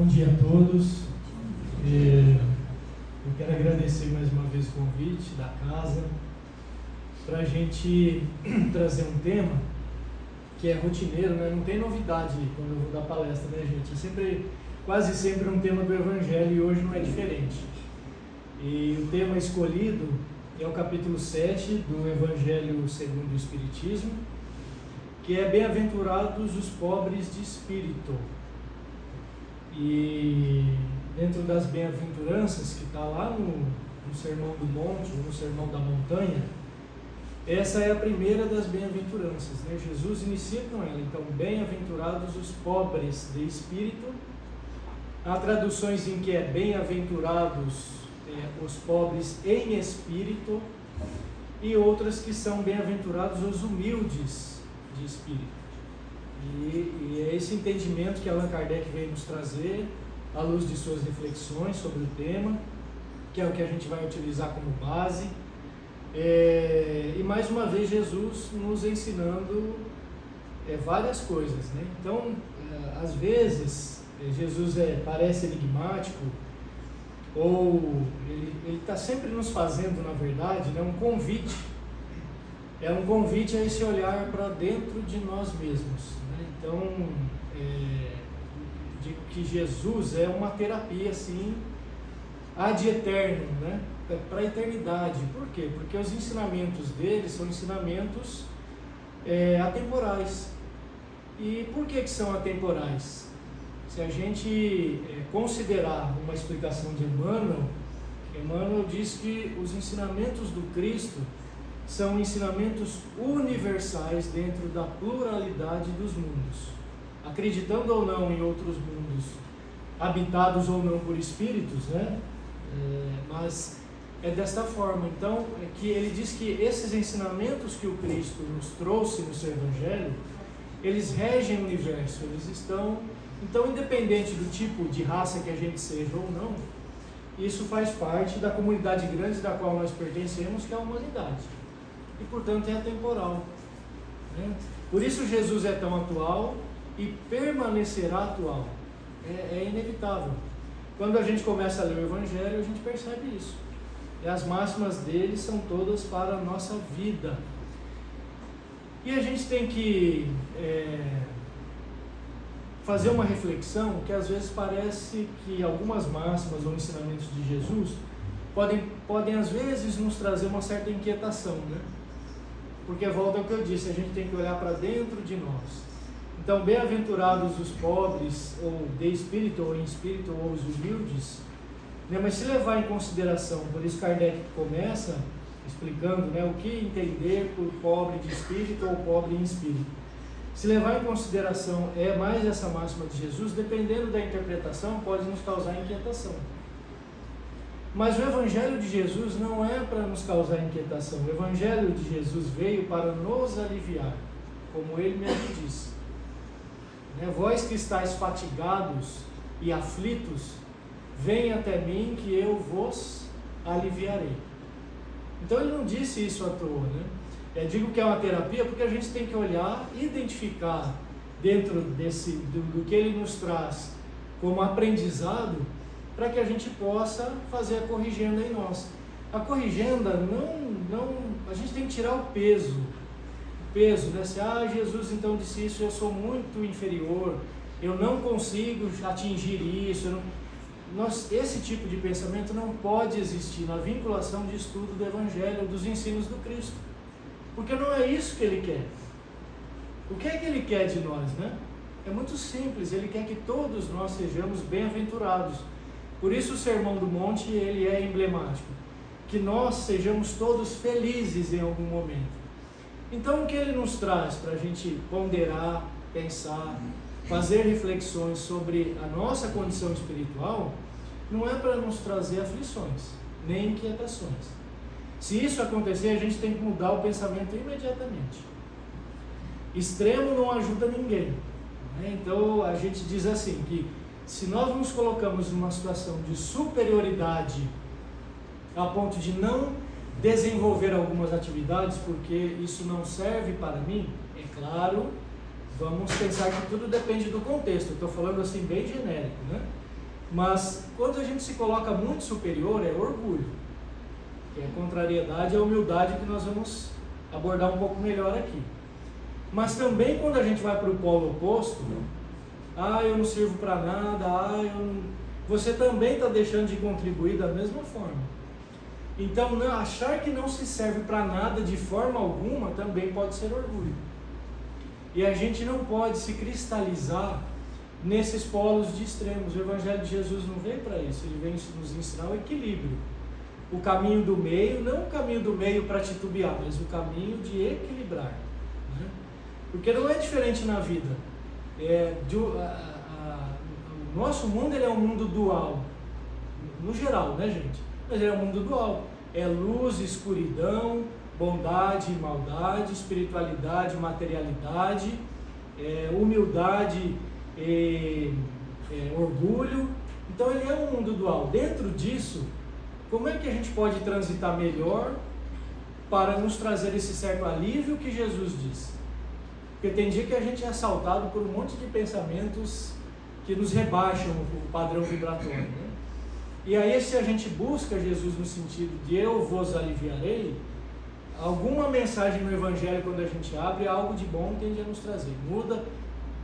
Bom dia a todos. Eu quero agradecer mais uma vez o convite da casa para a gente trazer um tema que é rotineiro, né? Não tem novidade quando eu vou dar palestra, né, gente? Quase sempre um tema do Evangelho e hoje não é diferente. E o tema escolhido é o capítulo 7 do Evangelho segundo o Espiritismo, que é Bem-aventurados os pobres de espírito. E dentro das bem-aventuranças, que está lá no Sermão do Monte, no Sermão da Montanha, essa é a primeira das bem-aventuranças, né? Jesus inicia com ela. Então, bem-aventurados os pobres de espírito. Há traduções em que é bem-aventurados os pobres em espírito, e outras que são bem-aventurados os humildes de espírito. E é esse entendimento que Allan Kardec veio nos trazer à luz de suas reflexões sobre o tema, que é o que a gente vai utilizar como base. E mais uma vez Jesus nos ensinando várias coisas, né? Então, às vezes Jesus parece enigmático, ou ele está sempre nos fazendo, na verdade, né, um convite. É um convite a esse olhar para dentro de nós mesmos, né? Então, digo que Jesus é uma terapia, assim, ad eterno, né? Para a eternidade. Por quê? Porque os ensinamentos dele são ensinamentos atemporais. E por que são atemporais? Se a gente considerar uma explicação de Emmanuel diz que os ensinamentos do Cristo são ensinamentos universais dentro da pluralidade dos mundos, acreditando ou não em outros mundos, habitados ou não por espíritos, né? Mas é desta forma. Então, que ele diz que esses ensinamentos que o Cristo nos trouxe no seu Evangelho, eles regem o universo, eles estão... Então, independente do tipo de raça que a gente seja ou não, isso faz parte da comunidade grande da qual nós pertencemos, que é a humanidade. E, portanto, é atemporal, né? Por isso Jesus é tão atual e permanecerá atual. É inevitável. Quando a gente começa a ler o Evangelho, a gente percebe isso. E as máximas dele são todas para a nossa vida. E a gente tem que fazer uma reflexão, que às vezes parece que algumas máximas ou ensinamentos de Jesus podem às vezes nos trazer uma certa inquietação, né? Porque volta ao que eu disse, a gente tem que olhar para dentro de nós. Então, bem-aventurados os pobres, ou de espírito, ou em espírito, ou os humildes, né? Mas se levar em consideração, por isso Kardec começa explicando, né, o que entender por pobre de espírito ou pobre em espírito. Se levar em consideração mais essa máxima de Jesus, dependendo da interpretação, pode nos causar inquietação. Mas o Evangelho de Jesus não é para nos causar inquietação. O Evangelho de Jesus veio para nos aliviar, como ele mesmo disse, né? Vós que estáis fatigados e aflitos, venha até mim que eu vos aliviarei. Então ele não disse isso à toa, né? Eu digo que é uma terapia porque a gente tem que olhar e identificar dentro do que ele nos traz como aprendizado, para que a gente possa fazer a corrigenda em nós. A corrigenda a gente tem que tirar o peso, né? Se Jesus então disse isso, eu sou muito inferior, eu não consigo atingir isso, esse tipo de pensamento não pode existir na vinculação de estudo do Evangelho, dos ensinos do Cristo, porque não é isso que ele quer. O que é que ele quer de nós, né? É muito simples, ele quer que todos nós sejamos bem-aventurados. Por isso o Sermão do Monte ele é emblemático, que nós sejamos todos felizes em algum momento. Então o que ele nos traz para a gente ponderar, pensar, fazer reflexões sobre a nossa condição espiritual, não é para nos trazer aflições, nem inquietações. Se isso acontecer, a gente tem que mudar o pensamento imediatamente. Extremo não ajuda ninguém, né? Então a gente diz assim, que se nós nos colocamos numa situação de superioridade a ponto de não desenvolver algumas atividades porque isso não serve para mim, é claro, vamos pensar que tudo depende do contexto. Eu estou falando assim bem genérico, né? Mas quando a gente se coloca muito superior, é orgulho, que é a contrariedade e a humildade, que nós vamos abordar um pouco melhor aqui. Mas também quando a gente vai para o polo oposto, eu não sirvo para nada, você também está deixando de contribuir da mesma forma. Então, achar que não se serve para nada de forma alguma também pode ser orgulho. E a gente não pode se cristalizar nesses polos de extremos. O Evangelho de Jesus não veio para isso, ele vem nos ensinar o equilíbrio. O caminho do meio, não o caminho do meio para titubear, mas o caminho de equilibrar. Né? Porque não é diferente na vida. O nosso mundo ele é um mundo dual, no geral, né, gente? Mas ele é um mundo dual. É luz e escuridão, bondade e maldade, espiritualidade e materialidade, humildade e orgulho. Então ele é um mundo dual. Dentro disso, como é que a gente pode transitar melhor para nos trazer esse certo alívio que Jesus disse? Porque tem dia que a gente é assaltado por um monte de pensamentos que nos rebaixam o padrão vibratório, né? E aí, se a gente busca Jesus no sentido de eu vos aliviarei, alguma mensagem no Evangelho, quando a gente abre, algo de bom tende a nos trazer. Muda,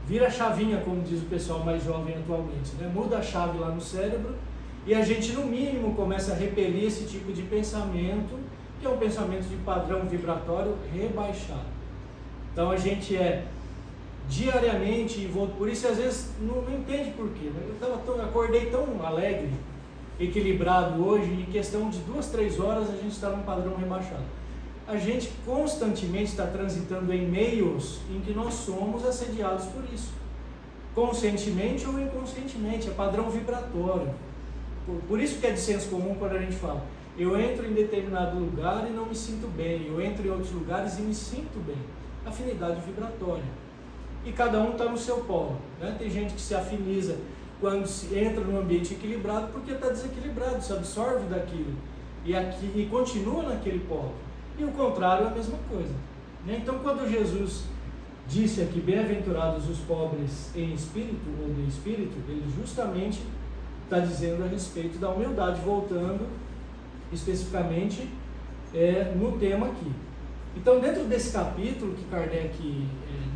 vira a chavinha, como diz o pessoal mais jovem atualmente, né? Muda a chave lá no cérebro e a gente, no mínimo, começa a repelir esse tipo de pensamento, que é um pensamento de padrão vibratório rebaixado. Então, a gente diariamente, por isso às vezes não entende por quê. Eu acordei tão alegre, equilibrado hoje, em questão de 2-3 horas a gente está num padrão rebaixado. A gente constantemente está transitando em meios em que nós somos assediados por isso, conscientemente ou inconscientemente, é padrão vibratório. Por isso que é de senso comum quando a gente fala, eu entro em determinado lugar e não me sinto bem, eu entro em outros lugares e me sinto bem. Afinidade vibratória. E cada um está no seu polo, né? Tem gente que se afiniza quando se entra num ambiente equilibrado porque está desequilibrado, se absorve daquilo e continua naquele polo. E o contrário é a mesma coisa, né? Então, quando Jesus disse aqui, bem-aventurados os pobres em espírito ou de espírito, ele justamente está dizendo a respeito da humildade, voltando especificamente no tema aqui. Então, dentro desse capítulo que Kardec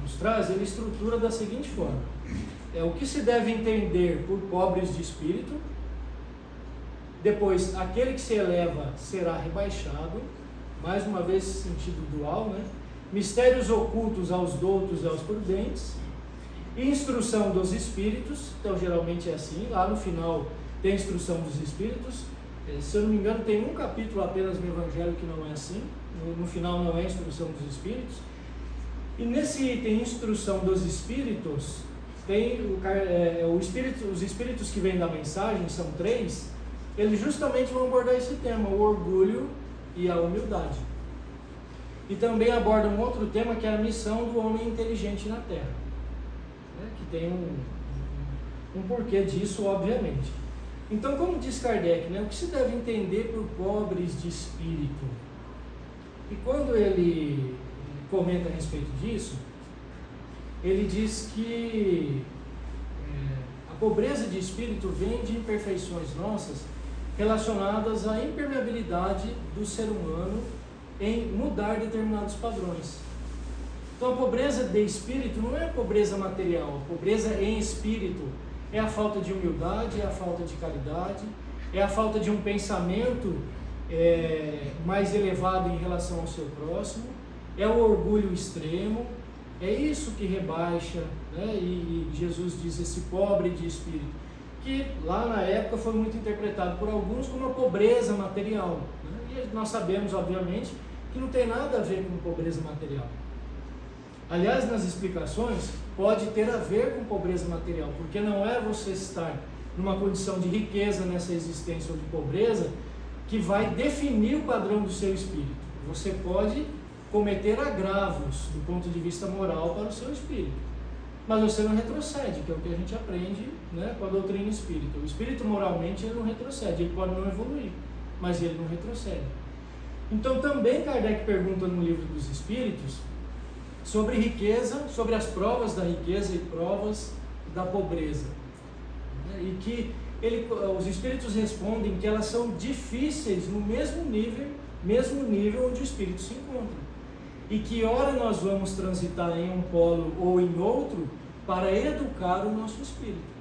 nos traz, ele estrutura da seguinte forma: o que se deve entender por pobres de espírito, depois, aquele que se eleva será rebaixado, mais uma vez sentido dual, né? Mistérios ocultos aos doutos e aos prudentes, instrução dos espíritos, então geralmente é assim, lá no final tem a instrução dos espíritos, se eu não me engano tem um capítulo apenas no Evangelho que não é assim, no final não é instrução dos espíritos, e nesse item instrução dos espíritos, tem os espíritos que vêm da mensagem, são 3, eles justamente vão abordar esse tema, o orgulho e a humildade. E também abordam um outro tema que é a missão do homem inteligente na Terra, né? Que tem um porquê disso, obviamente. Então, como diz Kardec, né? O que se deve entender por pobres de espírito? E quando ele comenta a respeito disso, ele diz que a pobreza de espírito vem de imperfeições nossas relacionadas à impermeabilidade do ser humano em mudar determinados padrões. Então, a pobreza de espírito não é a pobreza material, a pobreza em espírito é a falta de humildade, é a falta de caridade, é a falta de um pensamento mais elevado em relação ao seu próximo, é o orgulho extremo. É isso que rebaixa, né? E Jesus diz esse pobre de espírito, que lá na época foi muito interpretado por alguns como uma pobreza material, né? E nós sabemos, obviamente, que não tem nada a ver com pobreza material. Aliás, nas explicações, pode ter a ver com pobreza material, porque não é você estar numa condição de riqueza nessa existência ou de pobreza que vai definir o padrão do seu espírito. Você pode cometer agravos do ponto de vista moral para o seu espírito, mas você não retrocede, que é o que a gente aprende, né, com a doutrina espírita. O espírito moralmente ele não retrocede, ele pode não evoluir, mas ele não retrocede. Então também Kardec pergunta no Livro dos Espíritos sobre riqueza, sobre as provas da riqueza e provas da pobreza, e que os Espíritos respondem que elas são difíceis no mesmo nível onde o Espírito se encontra. E que ora nós vamos transitar em um polo ou em outro para educar o nosso espírito.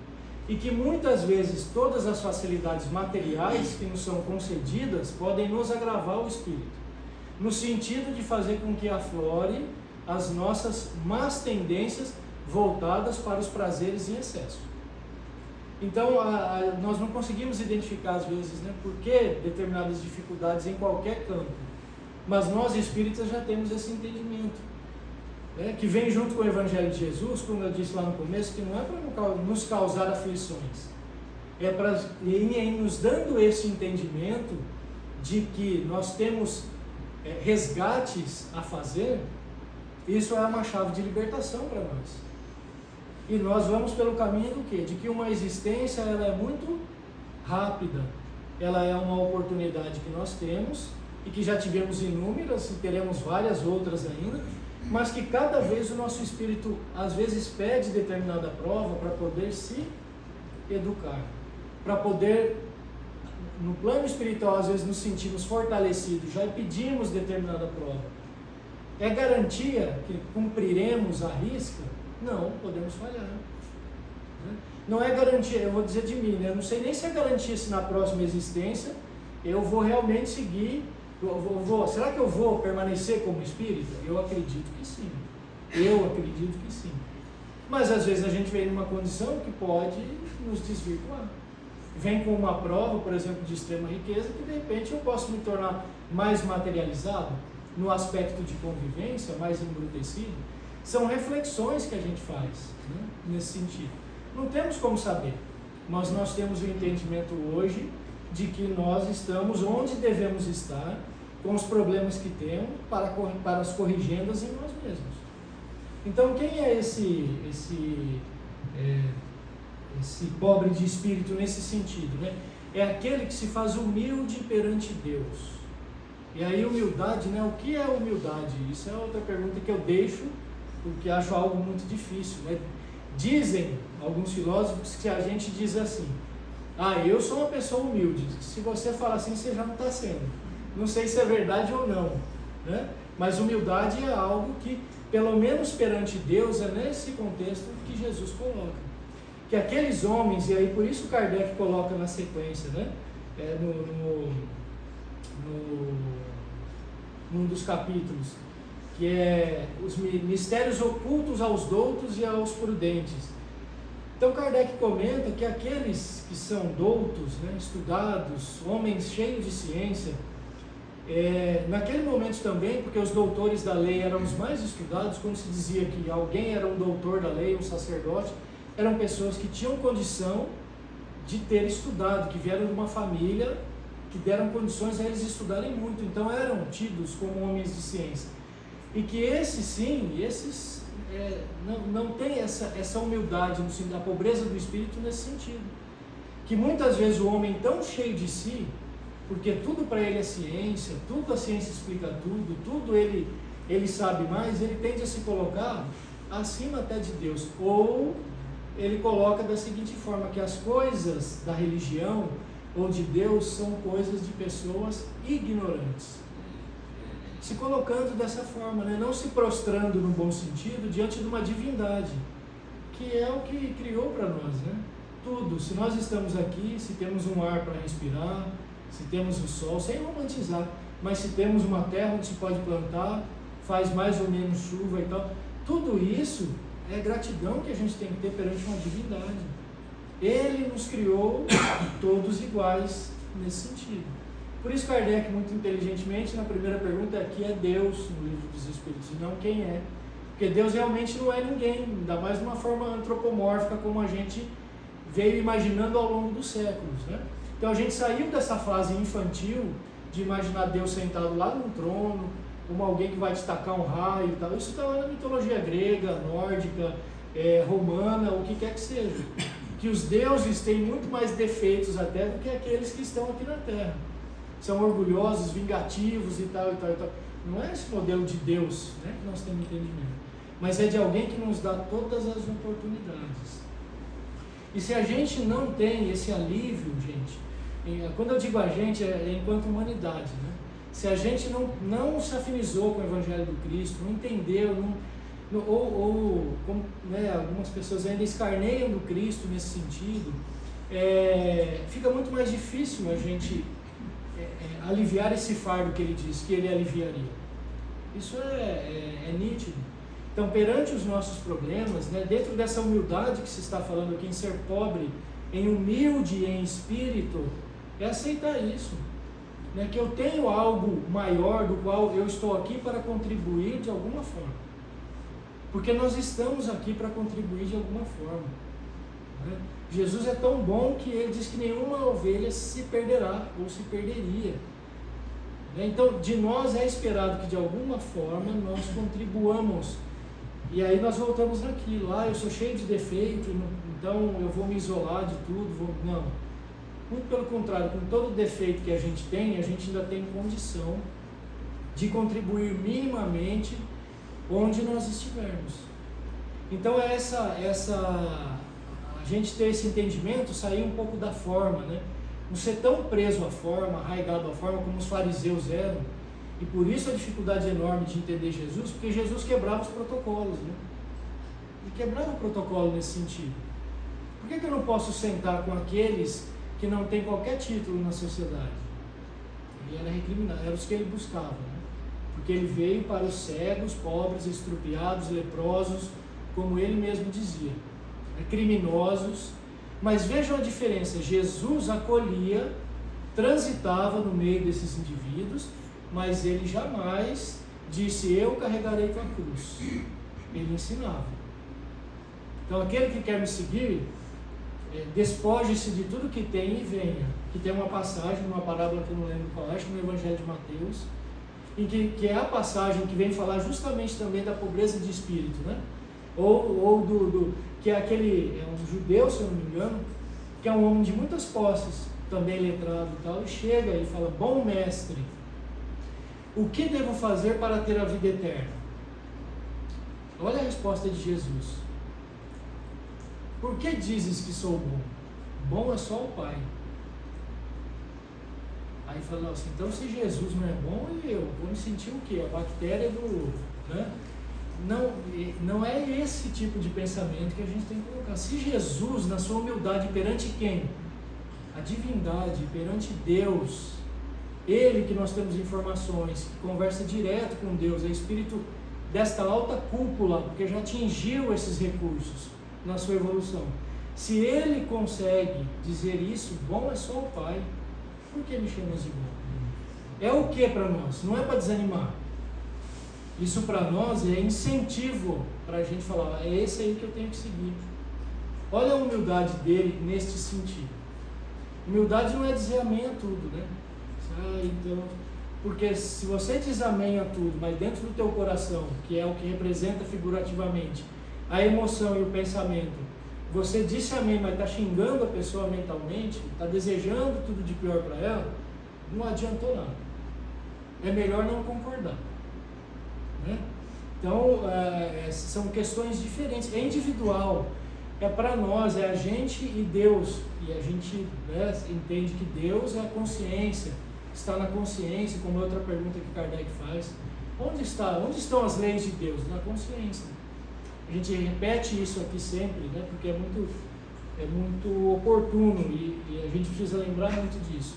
E que muitas vezes todas as facilidades materiais que nos são concedidas podem nos agravar o espírito, no sentido de fazer com que aflore as nossas más tendências voltadas para os prazeres em excesso. Então, nós não conseguimos identificar às vezes, né, por que determinadas dificuldades em qualquer campo, mas nós espíritas já temos esse entendimento, né, que vem junto com o Evangelho de Jesus, como eu disse lá no começo, que não é para nos causar aflições, é para ir nos dando esse entendimento de que nós temos resgates a fazer. Isso é uma chave de libertação para nós. E nós vamos pelo caminho do quê? De que uma existência ela é muito rápida, ela é uma oportunidade que nós temos e que já tivemos inúmeras e teremos várias outras ainda, mas que cada vez o nosso espírito às vezes pede determinada prova para poder se educar, para poder, no plano espiritual, às vezes nos sentimos fortalecidos, já pedimos determinada prova. É garantia que cumpriremos a risca? Não, podemos falhar. Não é garantia, eu vou dizer de mim, né? Eu não sei nem se é garantia se na próxima existência eu vou realmente seguir, será que eu vou permanecer como espírita? Eu acredito que sim. Mas às vezes a gente vem numa condição que pode nos desvirtuar. Vem com uma prova, por exemplo, de extrema riqueza, que de repente eu posso me tornar mais materializado, no aspecto de convivência, mais embrutecido. São reflexões que a gente faz, né, nesse sentido. Não temos como saber, mas nós temos o entendimento hoje de que nós estamos onde devemos estar, com os problemas que temos, para as corrigendas em nós mesmos. Então, quem é esse pobre de espírito nesse sentido, né? É aquele que se faz humilde perante Deus. E aí, humildade, né? O que é humildade? Isso é outra pergunta que eu deixo, porque acho algo muito difícil, né? Dizem alguns filósofos que a gente diz assim: eu sou uma pessoa humilde. Se você fala assim, você já não está sendo. Não sei se é verdade ou não, né? Mas humildade é algo que, pelo menos perante Deus, é nesse contexto que Jesus coloca. Que aqueles homens, e aí por isso Kardec coloca na sequência, né? Num dos capítulos, que é os mistérios ocultos aos doutos e aos prudentes. Então Kardec comenta que aqueles que são doutos, né, estudados, homens cheios de ciência, naquele momento também, porque os doutores da lei eram os mais estudados, quando se dizia que alguém era um doutor da lei, um sacerdote, eram pessoas que tinham condição de ter estudado, que vieram de uma família que deram condições a eles estudarem muito, então eram tidos como homens de ciência. E que esses não têm essa humildade, no sentido da pobreza do espírito nesse sentido. Que muitas vezes o homem tão cheio de si, porque tudo para ele é ciência, tudo a ciência explica tudo ele sabe mais, ele tende a se colocar acima até de Deus. Ou ele coloca da seguinte forma, que as coisas da religião ou de Deus são coisas de pessoas ignorantes. Se colocando dessa forma, né? Não se prostrando no bom sentido diante de uma divindade, que é o que criou para nós, né? Tudo, se nós estamos aqui, se temos um ar para respirar, se temos o sol, sem romantizar, mas se temos uma terra onde se pode plantar, faz mais ou menos chuva e tal, tudo isso é gratidão que a gente tem que ter perante uma divindade. Ele nos criou todos iguais nesse sentido. Por isso Kardec, muito inteligentemente, na primeira pergunta, aqui é Deus no Livro dos Espíritos, e não quem é. Porque Deus realmente não é ninguém, ainda mais de uma forma antropomórfica, como a gente veio imaginando ao longo dos séculos, né? Então a gente saiu dessa fase infantil de imaginar Deus sentado lá num trono, como alguém que vai destacar um raio e tal. Isso está lá na mitologia grega, nórdica, romana, o que quer que seja. Que os deuses têm muito mais defeitos até do que aqueles que estão aqui na Terra. São orgulhosos, vingativos e tal, e tal, e tal. Não é esse modelo de Deus, né, que nós temos entendimento, mas é de alguém que nos dá todas as oportunidades. E se a gente não tem esse alívio, gente, quando eu digo a gente, é enquanto humanidade, né? Se a gente não se afinizou com o Evangelho do Cristo, não entendeu, como, né, algumas pessoas ainda escarneiam do Cristo nesse sentido, fica muito mais difícil a gente aliviar esse fardo que ele disse que ele aliviaria. Isso é nítido. Então, perante os nossos problemas, né, dentro dessa humildade que se está falando aqui, em ser pobre, em humilde em espírito, é aceitar isso, né, que eu tenho algo maior do qual eu estou aqui para contribuir de alguma forma, porque nós estamos aqui para contribuir de alguma forma, né? Jesus é tão bom que ele diz que nenhuma ovelha se perderá ou se perderia, né? Então de nós é esperado que de alguma forma nós contribuamos. E aí nós voltamos naquilo, eu sou cheio de defeito, então eu vou me isolar de tudo, não. Muito pelo contrário, com todo defeito que a gente ainda tem condição de contribuir minimamente onde nós estivermos. Então a gente ter esse entendimento, sair um pouco da forma, né? Não ser tão preso à forma, arraigado à forma como os fariseus eram. E por isso a dificuldade enorme de entender Jesus, porque Jesus quebrava os protocolos, né? Ele quebrava o protocolo nesse sentido. Por que eu não posso sentar com aqueles que não têm qualquer título na sociedade? Ele era recriminado, eram os que ele buscava, né? Porque ele veio para os cegos, pobres, estrupiados, leprosos, como ele mesmo dizia, criminosos. Mas vejam a diferença, Jesus acolhia, transitava no meio desses indivíduos, mas ele jamais disse, eu carregarei tua cruz. Ele ensinava. Então aquele que quer me seguir, despoje-se de tudo que tem e venha. Que tem uma passagem, uma parábola que eu não lembro qual é, acho que no Evangelho de Mateus, em que é a passagem que vem falar justamente também da pobreza de espírito, né? Que é um judeu, se eu não me engano, que é um homem de muitas posses, também letrado e tal, e chega e fala, bom mestre, o que devo fazer para ter a vida eterna? Olha a resposta de Jesus. Por que dizes que sou bom? Bom é só o Pai. Aí falou assim, então se Jesus não é bom, eu vou me sentir o quê? A bactéria do... né? Não é esse tipo de pensamento que a gente tem que colocar. Se Jesus, na sua humildade, perante quem? A divindade, perante Deus, Ele que nós temos informações, que conversa direto com Deus, é espírito desta alta cúpula, porque já atingiu esses recursos na sua evolução. Se Ele consegue dizer isso, bom é só o Pai, por que me chamas de bom? É o que para nós? Não é para desanimar. Isso para nós é incentivo para a gente falar, é esse aí que eu tenho que seguir. Olha a humildade dele neste sentido. Humildade não é dizer amém a tudo, né? Então, porque se você diz amém a tudo, mas dentro do teu coração, que é o que representa figurativamente a emoção e o pensamento, você disse amém, mas está xingando a pessoa mentalmente, está desejando tudo de pior para ela, não adiantou nada. É melhor não concordar, né? Então, são questões diferentes, é individual, é para nós, é a gente e Deus, e a gente, né, entende que Deus é a consciência, está na consciência, como é outra pergunta que Kardec faz, onde estão as leis de Deus? Na consciência. A gente repete isso aqui sempre, né, porque é muito oportuno e a gente precisa lembrar muito disso.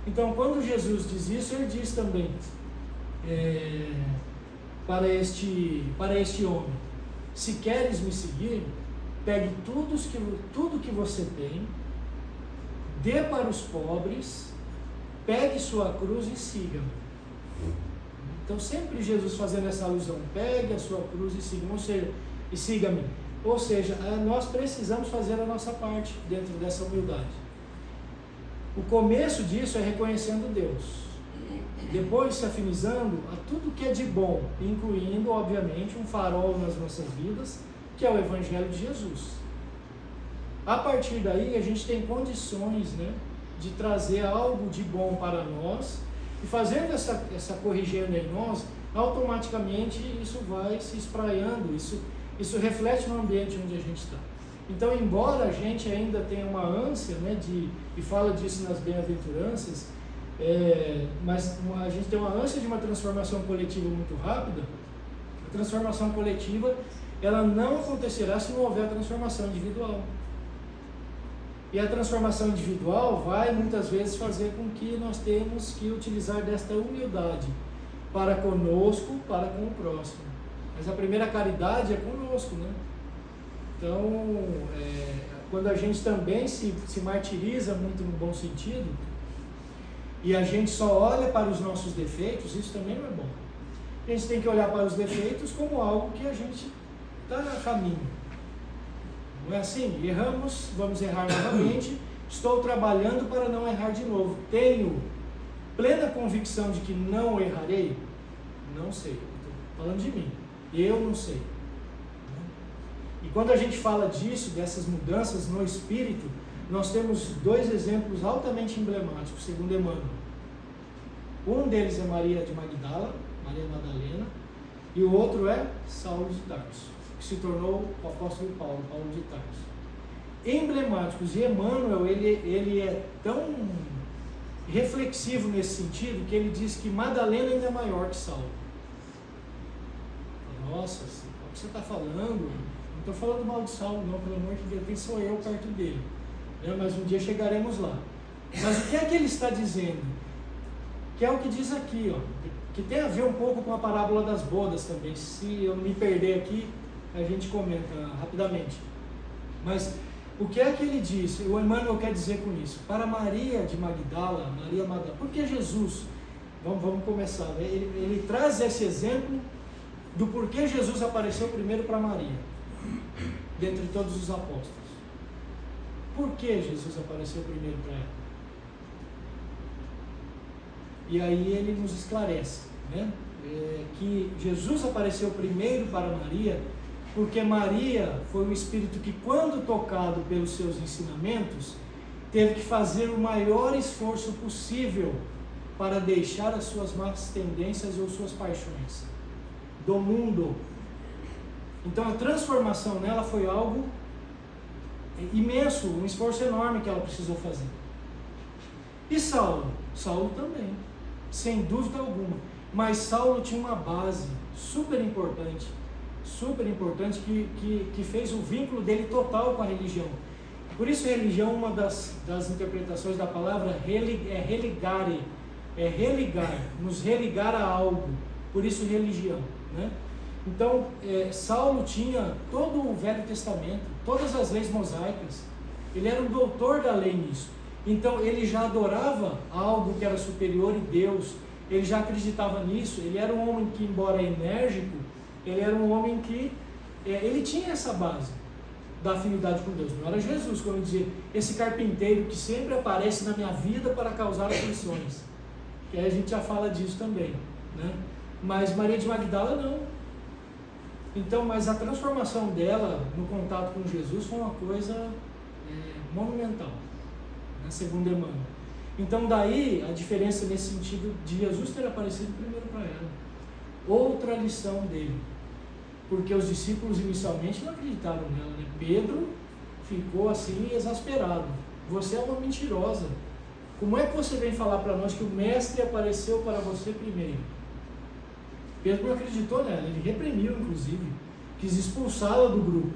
Então, quando Jesus diz isso, ele diz também para este homem, se queres me seguir, pegue tudo que você tem, dê para os pobres, pegue sua cruz e siga-me. Então sempre Jesus fazendo essa alusão, pegue a sua cruz e siga-me. Ou seja, nós precisamos fazer a nossa parte dentro dessa humildade. O começo disso é reconhecendo Deus. Depois se afinizando a tudo que é de bom, incluindo, obviamente, um farol nas nossas vidas, que é o Evangelho de Jesus. A partir daí, a gente tem condições, né, de trazer algo de bom para nós, e fazendo essa corrigenda em nós, automaticamente isso vai se espraiando, isso reflete no ambiente onde a gente está. Então, embora a gente ainda tenha uma ânsia, né, e fala disso nas bem-aventuranças, mas a gente tem uma ânsia de uma transformação coletiva muito rápida. A transformação coletiva, ela não acontecerá se não houver transformação individual. E a transformação individual vai muitas vezes fazer com que nós temos que utilizar desta humildade para conosco, para com o próximo. Mas a primeira caridade é conosco, né? Então, quando a gente também se martiriza muito no bom sentido, e a gente só olha para os nossos defeitos, isso também não é bom. A gente tem que olhar para os defeitos como algo que a gente está a caminho. Não é assim? Erramos, vamos errar novamente, estou trabalhando para não errar de novo. Tenho plena convicção de que não errarei? Não sei, estou falando de mim. Eu não sei. E quando a gente fala disso, dessas mudanças no espírito, nós temos dois exemplos altamente emblemáticos, segundo Emmanuel. Um deles é Maria de Magdala, Maria Madalena, e o outro é Saulo de Tarso, que se tornou o apóstolo Paulo, Paulo de Tarso. Emblemáticos. E Emmanuel, ele é tão reflexivo nesse sentido, que ele diz que Madalena ainda é maior que Saulo. Nossa, o que você está falando? Não estou falando mal de Saulo, não, pelo amor de Deus, quem sou eu perto dele? Mas um dia chegaremos lá. Mas o que é que ele está dizendo? Que é o que diz aqui, ó, que tem a ver um pouco com a parábola das bodas também. Se eu me perder aqui, a gente comenta rapidamente. Mas o que é que ele diz? O Emmanuel quer dizer com isso? Para Maria de Magdala, por que Jesus? Vamos começar, né? Ele traz esse exemplo do porquê Jesus apareceu primeiro para Maria, dentre todos os apóstolos. Por que Jesus apareceu primeiro para ela? E aí ele nos esclarece, né? Que Jesus apareceu primeiro para Maria, porque Maria foi o espírito que, quando tocado pelos seus ensinamentos, teve que fazer o maior esforço possível para deixar as suas más tendências ou suas paixões do mundo. Então a transformação nela foi algo imenso, um esforço enorme que ela precisou fazer. E Saulo? Saulo também, sem dúvida alguma. Mas Saulo tinha uma base super importante que fez o vínculo dele total com a religião. Por isso religião, uma das interpretações da palavra é religare, é religar, nos religar a algo. Por isso religião, né? Então, Saulo tinha todo o Velho Testamento, todas as leis mosaicas. Ele era um doutor da lei nisso. Então, ele já adorava algo que era superior em Deus. Ele já acreditava nisso. Ele era um homem que, embora enérgico, ele era um homem que ele tinha essa base da afinidade com Deus. Não era Jesus, como dizer, esse carpinteiro que sempre aparece na minha vida para causar aflições. Que aí a gente já fala disso também, né? Mas Maria de Magdala não. Então, mas a transformação dela no contato com Jesus foi uma coisa monumental, né, segundo Emmanuel. Então daí a diferença nesse sentido de Jesus ter aparecido primeiro para ela. Outra lição dele, porque os discípulos inicialmente não acreditaram nela, né? Pedro ficou assim exasperado. Você é uma mentirosa. Como é que você vem falar para nós que o mestre apareceu para você primeiro? Pedro não acreditou nela, ele reprimiu inclusive, quis expulsá-la do grupo.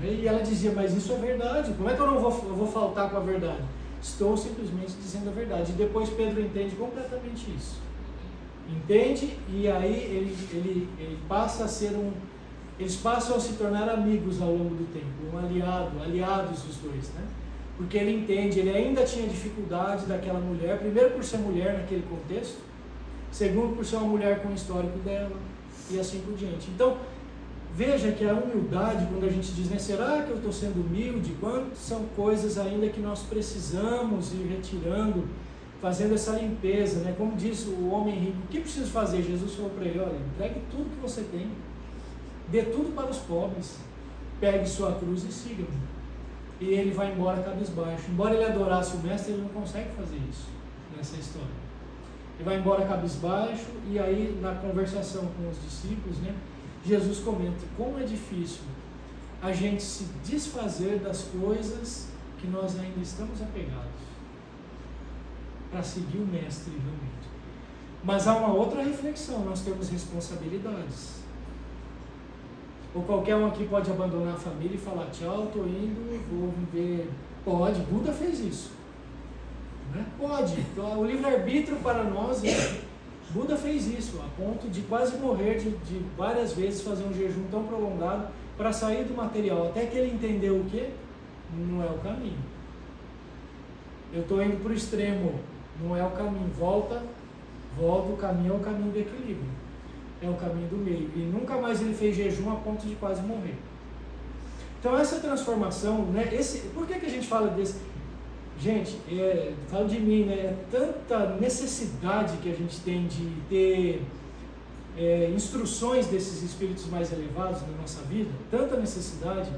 E ela dizia, mas isso é verdade, como é que eu vou faltar com a verdade? Estou simplesmente dizendo a verdade. E depois Pedro entende completamente isso. Entende, e aí ele passa a ser eles passam a se tornar amigos ao longo do tempo, aliados os dois, né? Porque ele entende, ele ainda tinha dificuldade daquela mulher, primeiro por ser mulher naquele contexto, segundo por ser uma mulher com o histórico dela, e assim por diante. Então, veja que a humildade, quando a gente diz, né, será que eu estou sendo humilde? Quantas são coisas ainda que nós precisamos ir retirando, fazendo essa limpeza, né? Como diz o homem rico, o que preciso fazer? Jesus falou para ele, olha, entregue tudo que você tem, dê tudo para os pobres, pegue sua cruz e siga-me. E ele vai embora cabisbaixo. Embora ele adorasse o mestre, ele não consegue fazer isso nessa história. Ele vai embora cabisbaixo, e aí na conversação com os discípulos, né, Jesus comenta como é difícil a gente se desfazer das coisas que nós ainda estamos apegados, para seguir o Mestre realmente. Mas há uma outra reflexão, nós temos responsabilidades. Ou qualquer um aqui pode abandonar a família e falar, tchau, estou indo, vou viver. Pode, Buda fez isso. Né? Pode. Então, o livre-arbítrio para nós, Buda fez isso, a ponto de quase morrer de várias vezes fazer um jejum tão prolongado para sair do material, até que ele entendeu o quê? Não é o caminho. Eu estou indo para o extremo, não é o caminho. Volta, o caminho é o caminho do equilíbrio. É o caminho do meio. E nunca mais ele fez jejum a ponto de quase morrer. Então essa transformação, né, por que a gente fala desse? Gente, falo de mim, né, é tanta necessidade que a gente tem de ter instruções desses espíritos mais elevados na nossa vida, tanta necessidade,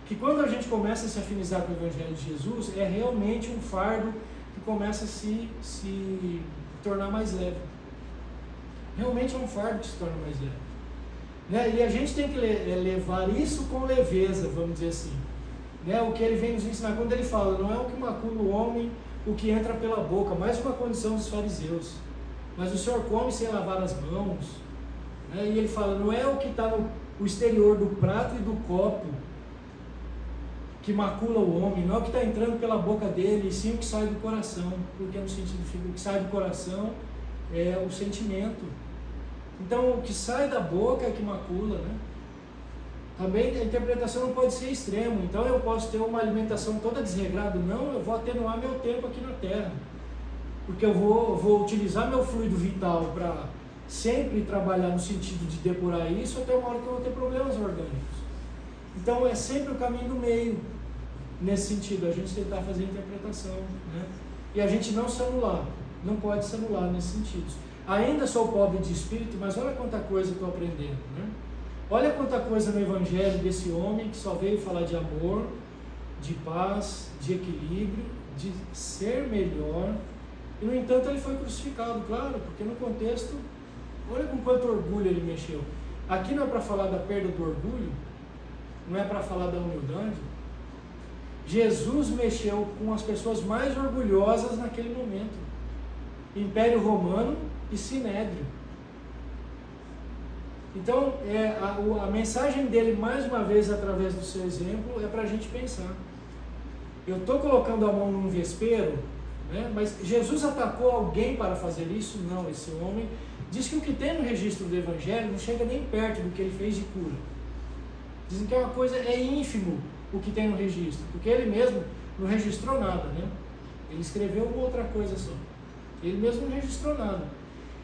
que quando a gente começa a se afinizar com o Evangelho de Jesus, é realmente um fardo que começa a se tornar mais leve. Realmente é um fardo que se torna mais leve. Né? E a gente tem que levar isso com leveza, vamos dizer assim. Né? O que ele vem nos ensinar, quando ele fala, não é o que macula o homem, o que entra pela boca, mais uma condição dos fariseus. Mas o Senhor come sem lavar as mãos. Né? E ele fala, não é o que está no exterior do prato e do copo que macula o homem, não é o que está entrando pela boca dele, e sim o que sai do coração. Porque no sentido figurado, o que sai do coração é o sentimento. Então, o que sai da boca é que macula, né? Também a interpretação não pode ser extrema. Então, eu posso ter uma alimentação toda desregrada. Não, eu vou atenuar meu tempo aqui na Terra. Porque eu vou utilizar meu fluido vital para sempre trabalhar no sentido de depurar isso até uma hora que eu vou ter problemas orgânicos. Então, é sempre o caminho do meio. Nesse sentido, a gente tentar fazer a interpretação, né? E a gente não se anular. Não pode se anular nesse sentido. Ainda sou pobre de espírito, mas olha quanta coisa eu estou aprendendo, né? Olha quanta coisa no Evangelho desse homem que só veio falar de amor, de paz, de equilíbrio, de ser melhor. E no entanto ele foi crucificado, claro, porque no contexto, olha com quanto orgulho ele mexeu. Aqui não é para falar da perda do orgulho, não é para falar da humildade. Jesus mexeu com as pessoas mais orgulhosas naquele momento. Império Romano e Sinédrio. Então, a mensagem dele, mais uma vez, através do seu exemplo, é para a gente pensar. Eu estou colocando a mão num vespeiro, né? Mas Jesus atacou alguém para fazer isso? Não, esse homem diz que o que tem no registro do Evangelho não chega nem perto do que ele fez de cura. Dizem que é uma coisa, é ínfimo o que tem no registro, porque ele mesmo não registrou nada, né? Ele escreveu uma outra coisa só. Ele mesmo não registrou nada.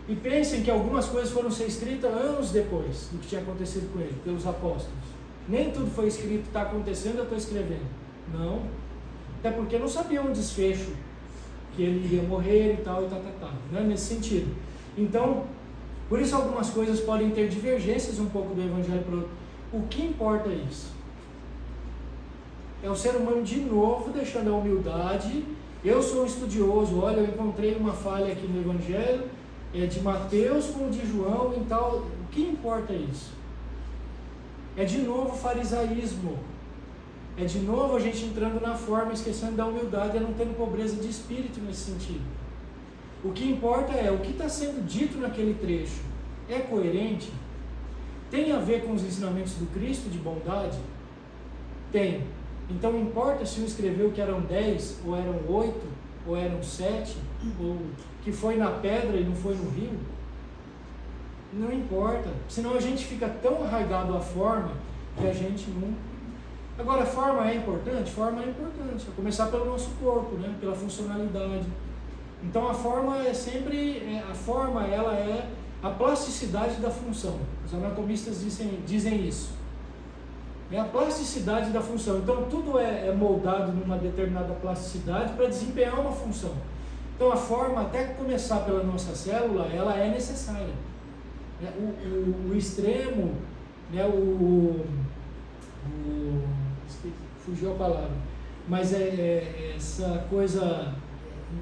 E pensem que algumas coisas foram ser escritas anos depois do que tinha acontecido com ele, pelos apóstolos. Nem tudo foi escrito, está acontecendo, eu estou escrevendo. Não. Até porque não sabiam o desfecho, que ele iria morrer e tal, né? Nesse sentido. Então, por isso algumas coisas podem ter divergências um pouco do Evangelho para o outro. O que importa é isso? É o ser humano de novo deixando a humildade. Eu sou um estudioso, olha, eu encontrei uma falha aqui no Evangelho, de Mateus com o de João e tal. O que importa é isso? É de novo o farisaísmo. É de novo a gente entrando na forma, esquecendo da humildade e não tendo pobreza de espírito nesse sentido. O que importa é o que está sendo dito naquele trecho. É coerente? Tem a ver com os ensinamentos do Cristo de bondade? Tem. Então importa se um escreveu que eram 10, ou eram 8, ou eram 7, ou que foi na pedra e não foi no rio? Não importa. Senão a gente fica tão arraigado à forma que a gente não... Agora, a forma é importante? Forma é importante. A começar pelo nosso corpo, né? Pela funcionalidade. Então a forma é sempre... A forma, ela é a plasticidade da função. Os anatomistas dizem isso. É a plasticidade da função. Então tudo é moldado numa determinada plasticidade para desempenhar uma função. Então a forma, até começar pela nossa célula, ela é necessária. O extremo, né, fugiu a palavra, mas essa coisa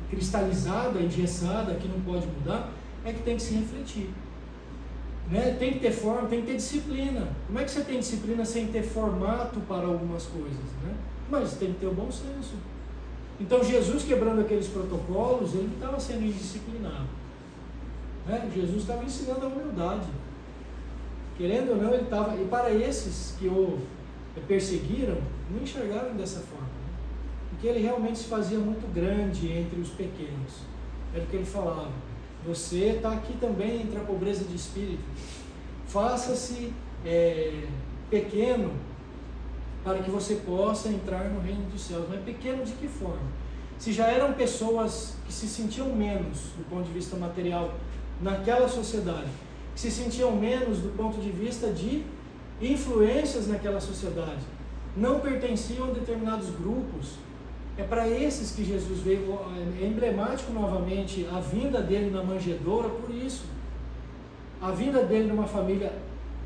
cristalizada, engessada, que não pode mudar, é que tem que se refletir. né? Tem que ter forma, tem que ter disciplina. Como é que você tem disciplina sem ter formato para algumas coisas, né? Mas tem que ter o bom senso. Então Jesus, quebrando aqueles protocolos, ele não estava sendo indisciplinado, né? Jesus estava ensinando a humildade. Querendo ou não, ele estava... E para esses que o perseguiram, não enxergaram dessa forma, né? Porque ele realmente se fazia muito grande entre os pequenos. Era o que ele falava: você está aqui também entre a pobreza de espírito. Faça-se pequeno para que você possa entrar no reino dos céus. Mas pequeno de que forma? Se já eram pessoas que se sentiam menos do ponto de vista material naquela sociedade, que se sentiam menos do ponto de vista de influências naquela sociedade, não pertenciam a determinados grupos, é para esses que Jesus veio. É emblemático novamente a vinda dele na manjedoura por isso. A vinda dele numa família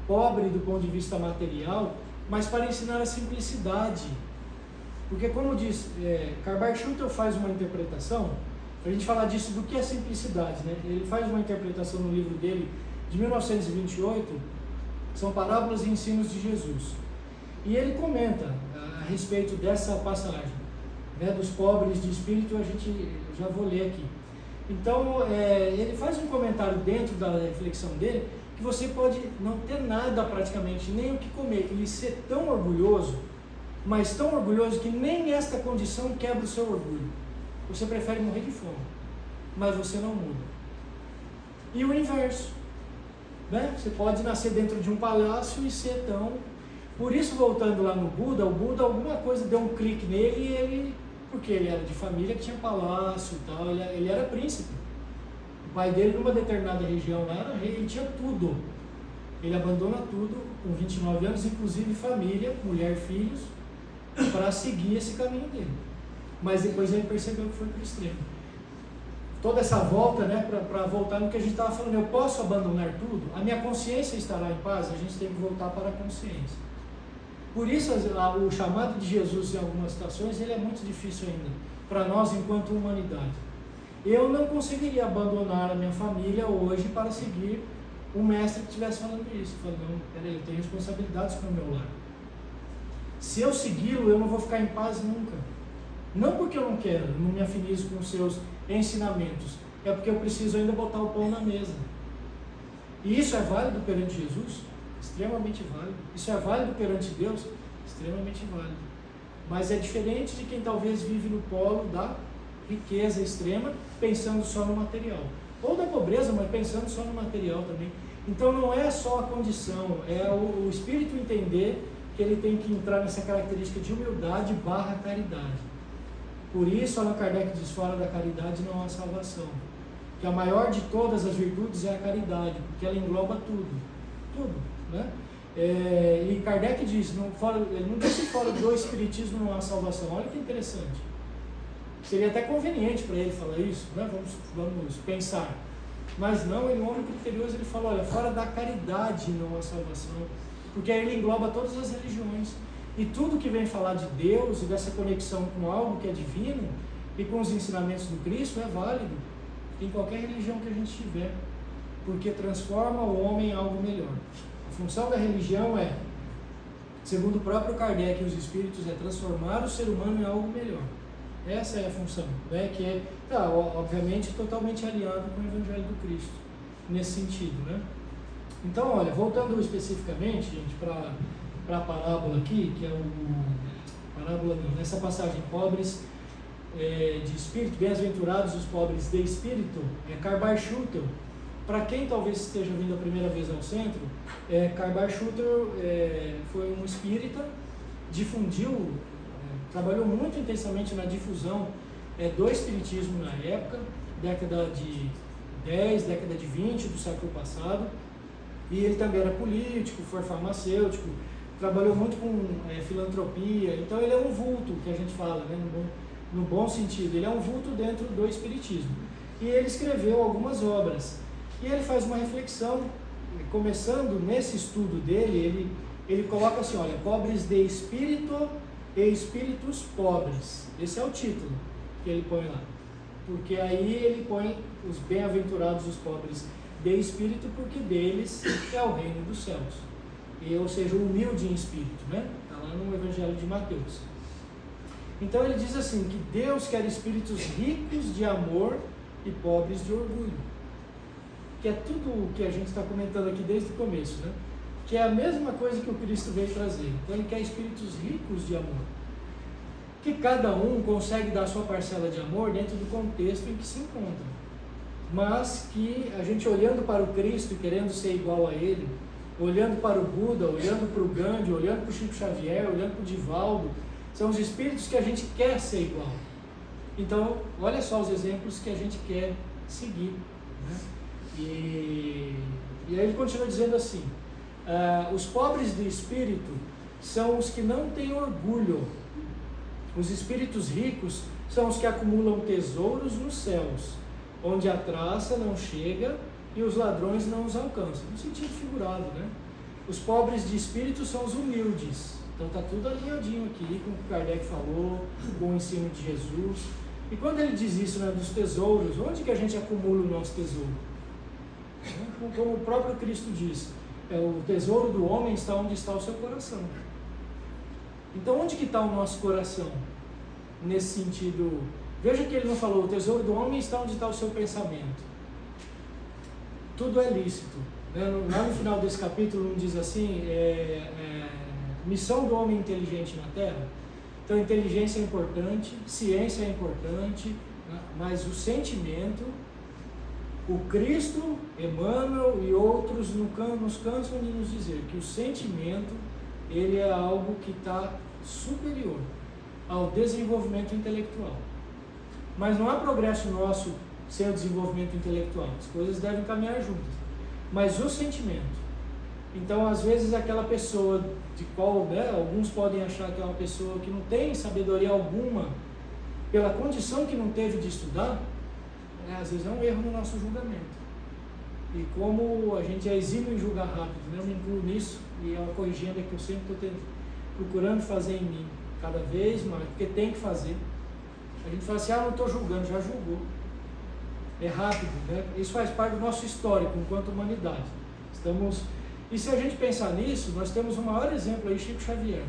pobre do ponto de vista material, mas para ensinar a simplicidade. Porque, como diz, Karl Schutter faz uma interpretação, para a gente falar disso, do que é simplicidade, né? Ele faz uma interpretação no livro dele, de 1928, são Parábolas e Ensinos de Jesus. E ele comenta a respeito dessa passagem, né, dos pobres de espírito. Eu já vou ler aqui. Então, ele faz um comentário dentro da reflexão dele, que você pode não ter nada praticamente, nem o que comer, e ser tão orgulhoso, mas tão orgulhoso que nem esta condição quebra o seu orgulho. Você prefere morrer de fome, mas você não muda. E o inverso, né? Você pode nascer dentro de um palácio e ser tão... Por isso, voltando lá no Buda, o Buda, alguma coisa deu um clique nele, e ele, porque ele era de família que tinha palácio e tal, ele era príncipe. O pai dele, numa determinada região lá, era rei, ele tinha tudo. Ele abandona tudo com 29 anos, inclusive família, mulher, filhos, para seguir esse caminho dele. Mas depois ele percebeu que foi para o extremo. Toda essa volta, né, para voltar no que a gente estava falando, eu posso abandonar tudo? A minha consciência estará em paz? A gente tem que voltar para a consciência. Por isso, o chamado de Jesus, em algumas situações, ele é muito difícil ainda, para nós enquanto humanidade. Eu não conseguiria abandonar a minha família hoje para seguir um mestre que estivesse falando isso. Eu falei, não, peraí, eu tenho responsabilidades com o meu lar. Se eu segui-lo, eu não vou ficar em paz nunca. Não porque eu não quero, não me afinizo com os seus ensinamentos, é porque eu preciso ainda botar o pão na mesa. E isso é válido perante Jesus? Extremamente válido. Isso é válido perante Deus? Extremamente válido. Mas é diferente de quem talvez vive no polo da riqueza extrema, pensando só no material. Ou da pobreza, mas pensando só no material também. Então não é só a condição, é o espírito entender que ele tem que entrar nessa característica de humildade / caridade. Por isso, Allan Kardec diz, fora da caridade não há salvação. Que a maior de todas as virtudes é a caridade, porque ela engloba tudo. Tudo, né? E Kardec diz, ele não disse fora do espiritismo não há salvação. Olha que interessante. Seria até conveniente para ele falar isso, né? Vamos pensar. Mas não, ele é um homem criterioso, ele fala, olha, fora da caridade não há salvação. Porque aí ele engloba todas as religiões. E tudo que vem falar de Deus e dessa conexão com algo que é divino e com os ensinamentos do Cristo é válido em qualquer religião que a gente tiver, porque transforma o homem em algo melhor. A função da religião é, segundo o próprio Kardec e os espíritos, é transformar o ser humano em algo melhor. Essa é a função, né? Que é, obviamente, totalmente alinhado com o Evangelho do Cristo, nesse sentido, né? Então, olha, voltando especificamente, gente, para a parábola aqui, que é nessa passagem, pobres de espírito, bem-aventurados os pobres de espírito, Karl Schutter. Para quem talvez esteja vindo a primeira vez ao centro, Karl Schutter foi um espírita, difundiu, trabalhou muito intensamente na difusão do espiritismo na época, década de 10, década de 20 do século passado, e ele também era político, foi farmacêutico, trabalhou muito com filantropia. Então ele é um vulto, que a gente fala, né, no bom sentido, ele é um vulto dentro do espiritismo. E ele escreveu algumas obras, e ele faz uma reflexão, começando nesse estudo dele, ele coloca assim, olha, pobres de espírito e espíritos pobres. Esse é o título que ele põe lá, porque aí ele põe os bem-aventurados os pobres de espírito, porque deles é o reino dos céus. Ou seja, humilde em espírito, né? Está lá no Evangelho de Mateus. Então ele diz assim, que Deus quer espíritos ricos de amor e pobres de orgulho. Que é tudo o que a gente está comentando aqui desde o começo, né? Que é a mesma coisa que o Cristo veio trazer. Então ele quer espíritos ricos de amor. Que cada um consegue dar sua parcela de amor dentro do contexto em que se encontra. Mas que a gente olhando para o Cristo e querendo ser igual a ele, olhando para o Buda, olhando para o Gandhi, olhando para o Chico Xavier, olhando para o Divaldo, são os espíritos que a gente quer ser igual. Então, olha só os exemplos que a gente quer seguir, né? E aí ele continua dizendo assim, os pobres de espírito são os que não têm orgulho. Os espíritos ricos são os que acumulam tesouros nos céus, onde a traça não chega e os ladrões não os alcançam. No sentido figurado, né? Os pobres de espírito são os humildes. Então está tudo alinhadinho aqui com o que Kardec falou, com o ensino de Jesus. E quando ele diz isso, né, dos tesouros, onde que a gente acumula o nosso tesouro? Como o próprio Cristo diz, o tesouro do homem está onde está o seu coração. Então onde que está o nosso coração? Nesse sentido, veja que ele não falou, o tesouro do homem está onde está o seu pensamento. Tudo é lícito, né? Lá no final desse capítulo não diz assim, missão do homem inteligente na Terra. Então inteligência é importante, ciência é importante, né? Mas o sentimento, o Cristo, Emmanuel e outros nos cansam de nos dizer que o sentimento, ele é algo que está superior ao desenvolvimento intelectual. Mas não há progresso nosso sem o desenvolvimento intelectual. As coisas devem caminhar juntas. Mas o sentimento. Então, às vezes, aquela pessoa de qual, né, alguns podem achar que é uma pessoa que não tem sabedoria alguma, pela condição que não teve de estudar, às vezes é um erro no nosso julgamento. E como a gente é exímio em julgar rápido, né, eu me incluo nisso, e é uma corrigenda que eu sempre estou procurando fazer em mim, cada vez mais, porque tem que fazer. A gente fala assim, não estou julgando, já julgou. É rápido, né? Isso faz parte do nosso histórico enquanto humanidade. E se a gente pensar nisso, nós temos o maior exemplo aí, Chico Xavier.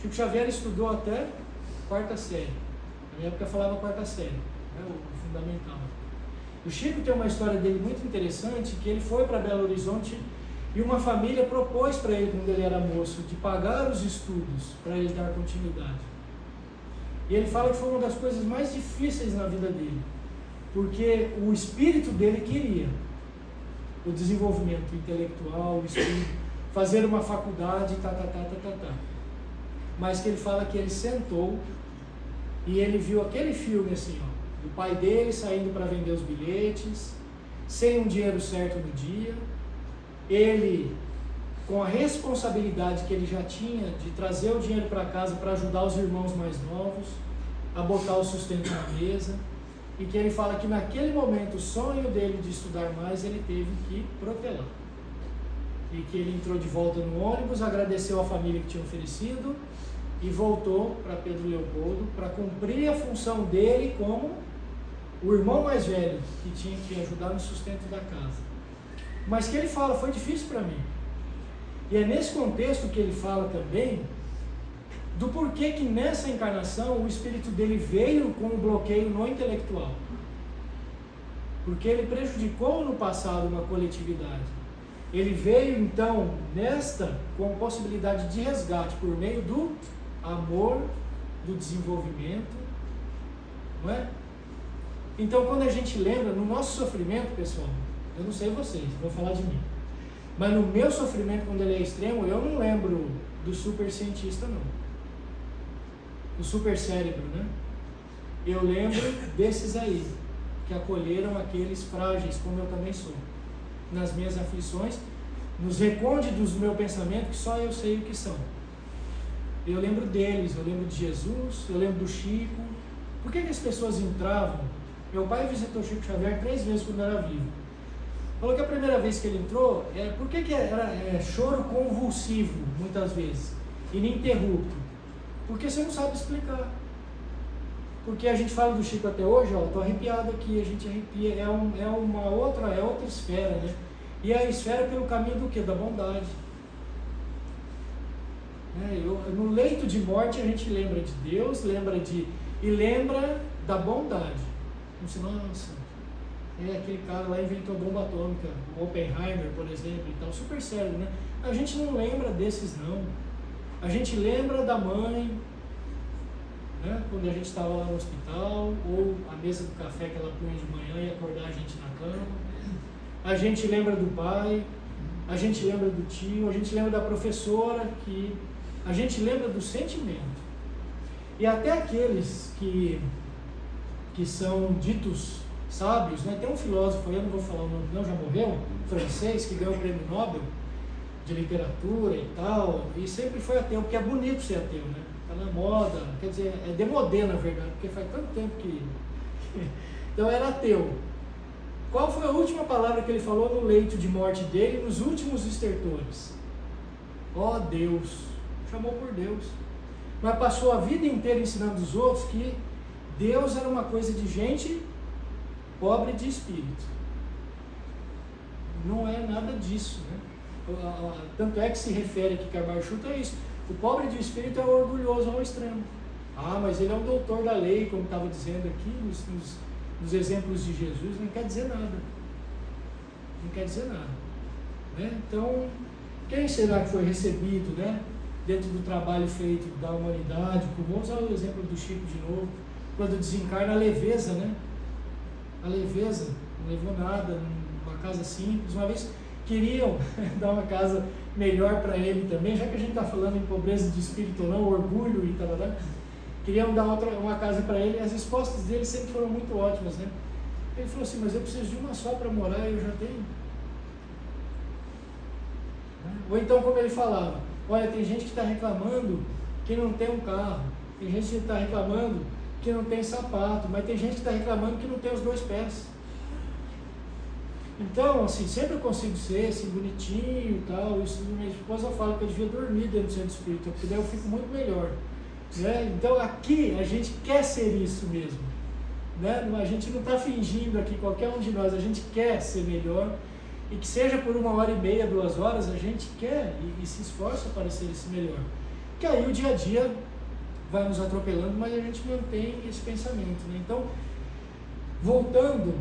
Chico Xavier estudou até quarta série. Na minha época falava quarta série, né? O fundamental. O Chico tem uma história dele muito interessante, que ele foi para Belo Horizonte e uma família propôs para ele, quando ele era moço, de pagar os estudos para ele dar continuidade. E ele fala que foi uma das coisas mais difíceis na vida dele, porque o espírito dele queria o desenvolvimento intelectual, o espírito, fazer uma faculdade, mas que ele fala que ele sentou e ele viu aquele filme assim, ó, do pai dele saindo para vender os bilhetes, sem um dinheiro certo no dia, ele com a responsabilidade que ele já tinha de trazer o dinheiro para casa para ajudar os irmãos mais novos a botar o sustento na mesa, e que ele fala que naquele momento o sonho dele de estudar mais ele teve que protelar, e que ele entrou de volta no ônibus, agradeceu a família que tinha oferecido e voltou para Pedro Leopoldo para cumprir a função dele como o irmão mais velho que tinha que ajudar no sustento da casa. Mas que ele fala, foi difícil para mim. E é nesse contexto que ele fala também do porquê que nessa encarnação o espírito dele veio com um bloqueio no intelectual. Porque ele prejudicou no passado uma coletividade. Ele veio então nesta com possibilidade de resgate por meio do amor, do desenvolvimento, não é? Então quando a gente lembra, no nosso sofrimento, pessoal, eu não sei vocês, vou falar de mim, mas no meu sofrimento, quando ele é extremo, eu não lembro do super cientista, não. Do super cérebro, né? Eu lembro desses aí, que acolheram aqueles frágeis, como eu também sou, nas minhas aflições, nos recônditos do meu pensamento, que só eu sei o que são. Eu lembro deles, eu lembro de Jesus, eu lembro do Chico. Por que as pessoas entravam? Meu pai visitou Chico Xavier 3 vezes quando era vivo. Falou que a primeira vez que ele entrou, por que era choro convulsivo, muitas vezes, ininterrupto? Porque você não sabe explicar. Porque a gente fala do Chico até hoje, ó, tô arrepiado aqui, a gente arrepia, é outra esfera, né? E é a esfera pelo caminho do quê? Da bondade. No leito de morte a gente lembra de Deus, lembra da bondade. Você, nossa, aquele cara lá inventou a bomba atômica, o Oppenheimer, por exemplo, e tal, super sério, né? A gente não lembra desses, não. A gente lembra da mãe, né? Quando a gente estava lá no hospital, ou a mesa do café que ela punha de manhã e acordar a gente na cama. A gente lembra do pai, a gente lembra do tio, a gente lembra da professora, a gente lembra do sentimento. E até aqueles que são ditos sábios, né? Tem um filósofo, eu não vou falar o nome não, já morreu, francês, que ganhou o prêmio Nobel de literatura e tal, e sempre foi ateu, porque é bonito ser ateu, né? Tá na moda, quer dizer, é demodê na verdade, porque faz tanto tempo que... Então era ateu. Qual foi a última palavra que ele falou no leito de morte dele, nos últimos estertores? Ó Deus, chamou por Deus. Mas passou a vida inteira ensinando os outros que Deus era uma coisa de gente pobre de espírito. Não é nada disso, né? Tanto é que se refere aqui Carvalho Chuta é isso. O pobre de espírito é o orgulhoso ao extremo. Ah, mas ele é um doutor da lei, como estava dizendo aqui nos exemplos de Jesus, não quer dizer nada. Não quer dizer nada. Né? Então, quem será que foi recebido, né, dentro do trabalho feito da humanidade? Vamos usar o exemplo do Chico de novo. Quando desencarna, a leveza, né? A leveza, não levou nada, uma casa simples. Uma vez queriam dar uma casa melhor para ele também, já que a gente está falando em pobreza de espírito ou não, orgulho e tal, né? Queriam dar uma casa para ele, as respostas dele sempre foram muito ótimas, né? Ele falou assim, mas eu preciso de uma só para morar e eu já tenho. Ou então, como ele falava, olha, tem gente que está reclamando que não tem um carro, tem gente que está reclamando que não tem sapato, mas tem gente que está reclamando que não tem os 2 pés. Então, assim, sempre eu consigo ser assim, bonitinho e tal. Isso, minha esposa fala que eu devia dormir dentro do centro espírita, porque daí eu fico muito melhor. Né? Então, aqui a gente quer ser isso mesmo. Né? A gente não está fingindo aqui, qualquer um de nós, a gente quer ser melhor. E que seja por 1h30, 2 horas, a gente quer e se esforça para ser esse melhor. Que aí o dia a dia vai nos atropelando, mas a gente mantém esse pensamento. Né? Então, voltando,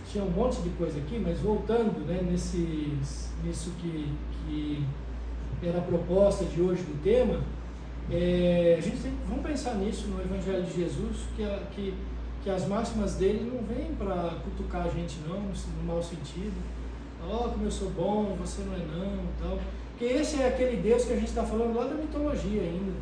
tinha um monte de coisa aqui, mas voltando, né, nisso que era a proposta de hoje do tema, vamos pensar nisso no Evangelho de Jesus, que as máximas dele não vêm para cutucar a gente não, no mau sentido. Ó, como eu sou bom, você não é não, tal. Porque esse é aquele Deus que a gente está falando lá da mitologia ainda.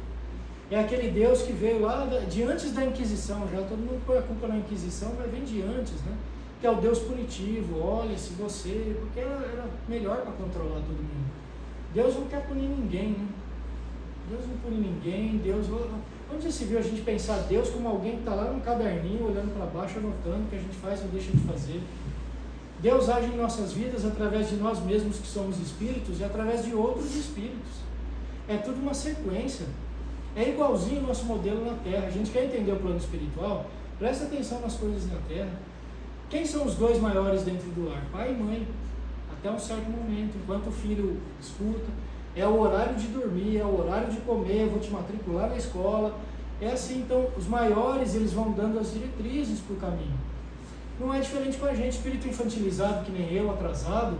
É aquele Deus que veio lá de antes da Inquisição, já todo mundo põe a culpa na Inquisição, mas vem de antes, né? Que é o Deus punitivo, olha, se você... Porque era melhor para controlar todo mundo. Deus não quer punir ninguém, né? Deus não pune ninguém, Deus... Onde já se viu a gente pensar Deus como alguém que está lá no caderninho, olhando para baixo, anotando o que a gente faz ou deixa de fazer? Deus age em nossas vidas através de nós mesmos que somos espíritos e através de outros espíritos. É tudo uma sequência. É igualzinho o nosso modelo na Terra. A gente quer entender o plano espiritual? Presta atenção nas coisas na Terra. Quem são os 2 maiores dentro do lar? Pai e mãe. Até um certo momento, enquanto o filho escuta. É o horário de dormir, é o horário de comer, eu vou te matricular na escola. É assim, então, os maiores, eles vão dando as diretrizes para o caminho. Não é diferente com a gente, espírito infantilizado, que nem eu, atrasado.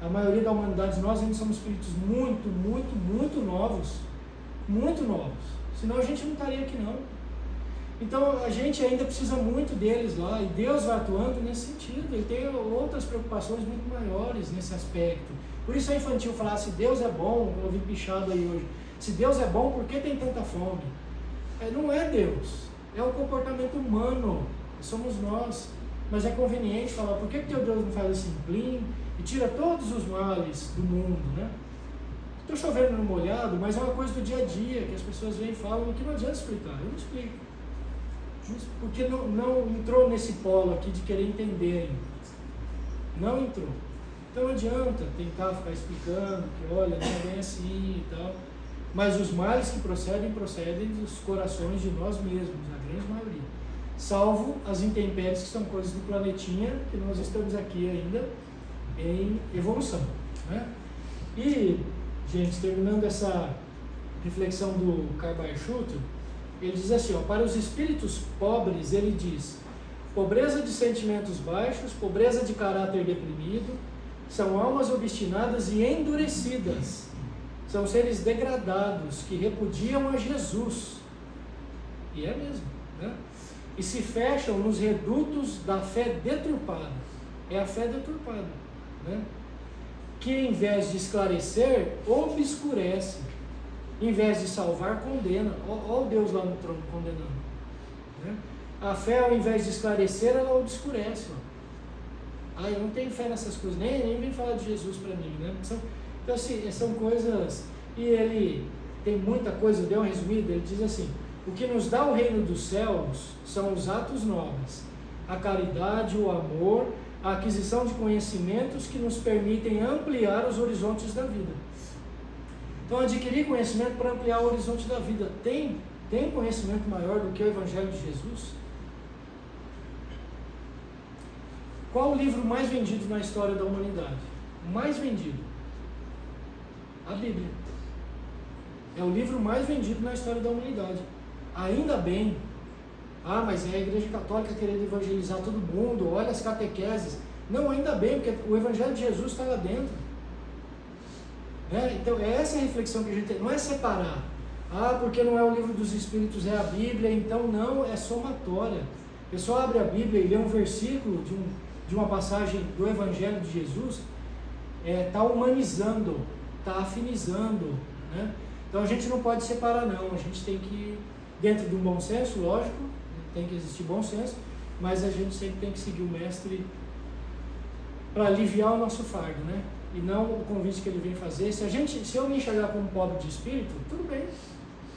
A maioria da humanidade, nós ainda somos espíritos muito, muito, muito novos. Muito novos. Senão a gente não estaria aqui não. Então a gente ainda precisa muito deles lá. E Deus vai atuando nesse sentido. Ele tem outras preocupações muito maiores nesse aspecto. Por isso é infantil falar, se Deus é bom, eu ouvi pichado aí hoje. Se Deus é bom, por que tem tanta fome? Não é Deus. É o comportamento humano. Somos nós. Mas é conveniente falar, por que teu Deus não faz assim, plim, e tira todos os males do mundo, né? Estou chovendo no molhado, mas é uma coisa do dia a dia, que as pessoas vêm e falam, que não adianta explicar, eu não explico. Porque não entrou nesse polo aqui de querer entender ainda. Não entrou. Então não adianta tentar ficar explicando, que olha, não é bem assim e tal. Mas os males que procedem dos corações de nós mesmos, a grande maioria. salvo as intempéries, que são coisas do planetinha, que nós estamos aqui ainda em evolução, né? E, gente, terminando essa reflexão do Karl Barchuto, ele diz assim, ó, para os espíritos pobres, ele diz, pobreza de sentimentos baixos, pobreza de caráter deprimido, são almas obstinadas e endurecidas, são seres degradados que repudiam a Jesus, e é mesmo, né? E se fecham nos redutos da fé deturpada, é a fé deturpada, né? Que em vez de esclarecer, obscurece, em vez de salvar, condena. Olha o Deus lá no trono condenando, né? A fé, ao invés de esclarecer, ela obscurece. Ó. Eu não tenho fé nessas coisas, nem vem falar de Jesus para mim, né? Então, assim, são coisas, e ele tem muita coisa, deu uma resumida, ele diz assim, o que nos dá o reino dos céus são os atos nobres, a caridade, o amor, a aquisição de conhecimentos que nos permitem ampliar os horizontes da vida. Então, adquirir conhecimento para ampliar o horizonte da vida. Tem conhecimento maior do que o Evangelho de Jesus? Qual o livro mais vendido na história da humanidade? O mais vendido? A Bíblia. É o livro mais vendido na história da humanidade. Ainda bem. Mas é a Igreja Católica querendo evangelizar todo mundo, olha as catequeses. Não, ainda bem, porque o Evangelho de Jesus está lá dentro. Então, é essa a reflexão que a gente tem. Não é separar. Porque não é o livro dos Espíritos, é a Bíblia. Então, não, é somatória. A pessoa abre a Bíblia e lê um versículo de uma passagem do Evangelho de Jesus, está humanizando, está afinizando, né? Então, a gente não pode separar, não. A gente tem que, dentro de um bom senso, lógico, tem que existir bom senso, mas a gente sempre tem que seguir o Mestre para aliviar o nosso fardo, né? E não o convite que ele vem fazer. Se eu me enxergar como pobre de espírito, tudo bem.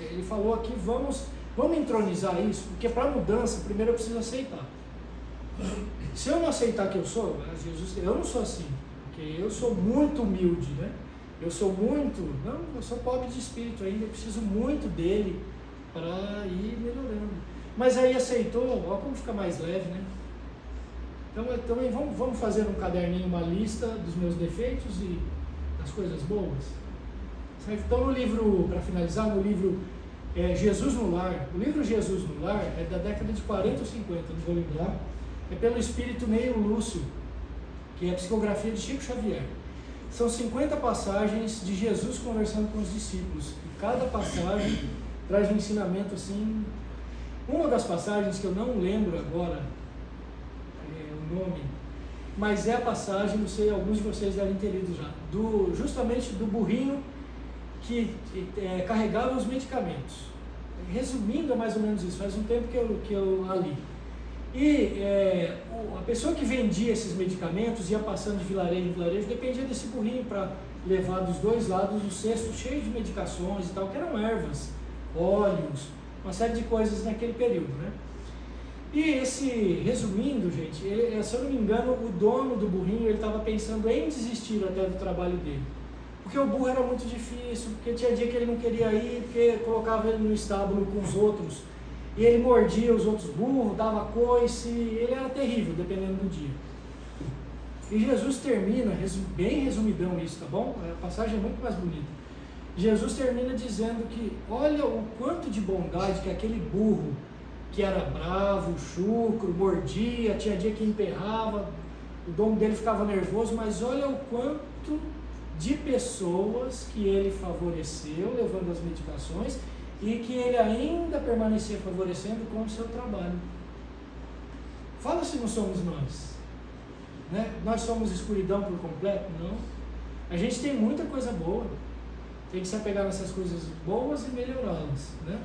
Ele falou aqui, vamos entronizar isso, porque para mudança, primeiro eu preciso aceitar. Se eu não aceitar que eu sou, Jesus, eu não sou assim, porque eu sou muito humilde, né? Eu sou pobre de espírito ainda, eu preciso muito dele para ir melhorando. Mas aí aceitou, olha como fica mais leve, né? Então também vamos fazer um caderninho, uma lista dos meus defeitos e das coisas boas. Então no livro, para finalizar, no livro Jesus no Lar, o livro Jesus no Lar é da década de 40 ou 50, não vou lembrar, é pelo espírito Neio Lúcio, que é a psicografia de Chico Xavier. São 50 passagens de Jesus conversando com os discípulos, e cada passagem traz um ensinamento assim. Uma das passagens que eu não lembro agora o nome, mas é a passagem, não sei, alguns de vocês devem ter lido já, justamente do burrinho que carregava os medicamentos. Resumindo, é mais ou menos isso, faz um tempo que eu a li. E a pessoa que vendia esses medicamentos ia passando de vilarejo em vilarejo, dependia desse burrinho para levar dos dois lados o cesto cheio de medicações e tal, que eram ervas, óleos, uma série de coisas naquele período, né? E resumindo, gente, se eu não me engano, o dono do burrinho, ele estava pensando em desistir até do trabalho dele. Porque o burro era muito difícil, porque tinha dia que ele não queria ir, porque colocava ele no estábulo com os outros, e ele mordia os outros burros, dava coice, ele era terrível, dependendo do dia. E Jesus termina, bem resumidão isso, tá bom? A passagem é muito mais bonita. Jesus termina dizendo que, olha o quanto de bondade que aquele burro, que era bravo, chucro, mordia, tinha dia que emperrava, o dono dele ficava nervoso, mas olha o quanto de pessoas que ele favoreceu, levando as medicações, e que ele ainda permanecia favorecendo com o seu trabalho. Fala se não somos nós, né? Nós somos escuridão por completo? Não. A gente tem muita coisa boa, tem que se apegar nessas coisas boas e melhorá-las, né?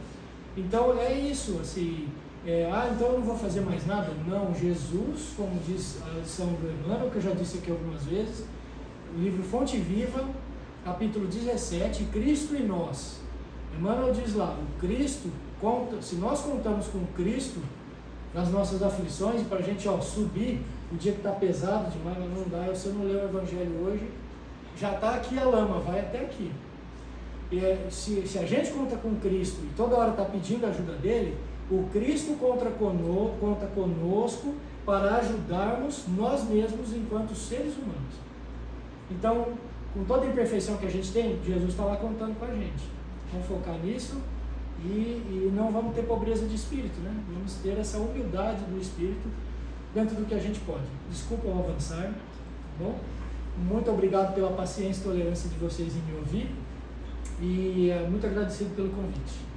Então é isso, assim, então eu não vou fazer mais nada? Não, Jesus, como diz a lição do Emmanuel, que eu já disse aqui algumas vezes, o livro Fonte Viva, capítulo 17, Cristo e nós. Emmanuel diz lá, o Cristo, se nós contamos com Cristo nas nossas aflições, para a gente subir, o dia que está pesado demais, mas não dá, se eu não ler o Evangelho hoje, já está aqui a lama, vai até aqui. E se a gente conta com Cristo e toda hora está pedindo a ajuda dele, O Cristo conta conosco para ajudarmos nós mesmos enquanto seres humanos. Então, com toda a imperfeição que a gente tem, Jesus está lá contando com a gente. Vamos focar nisso e não vamos ter pobreza de espírito, né? Vamos ter essa humildade do espírito dentro do que a gente pode. Desculpa eu avançar, tá bom? Muito obrigado pela paciência e tolerância de vocês em me ouvir e muito agradecido pelo convite.